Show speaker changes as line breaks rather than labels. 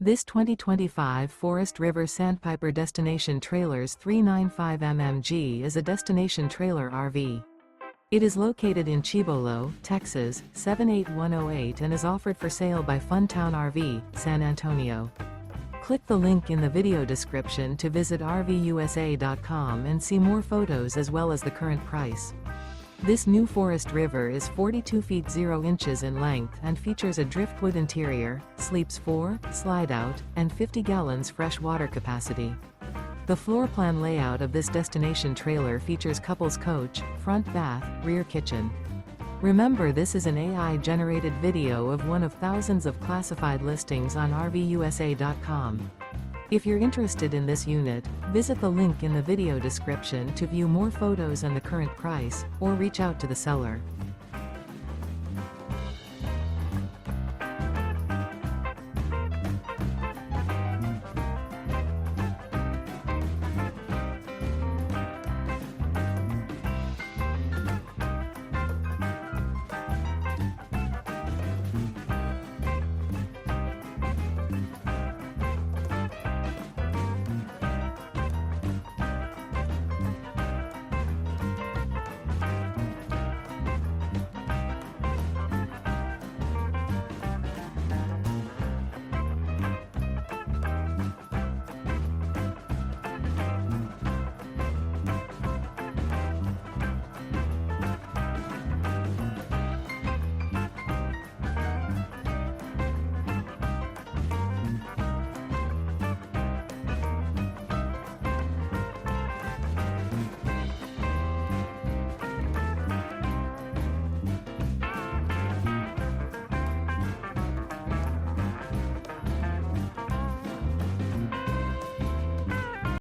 This 2025 Forest River Sandpiper Destination Trailers 395 mmg is a destination trailer RV. It is located in Cibolo, Texas, 78108 and is offered for sale by Funtown RV, San Antonio. Click the link in the video description to visit RVUSA.com and see more photos as well as the current price. This new Forest River is 42 feet 0 inches in length and features a driftwood interior, sleeps 4, slide-out, and 50 gallons fresh water capacity. The floor plan layout of this destination trailer features couples coach, front bath, rear kitchen. Remember, this is an AI-generated video of one of thousands of classified listings on RVUSA.com. If you're interested in this unit, visit the link in the video description to view more photos and the current price, or reach out to the seller.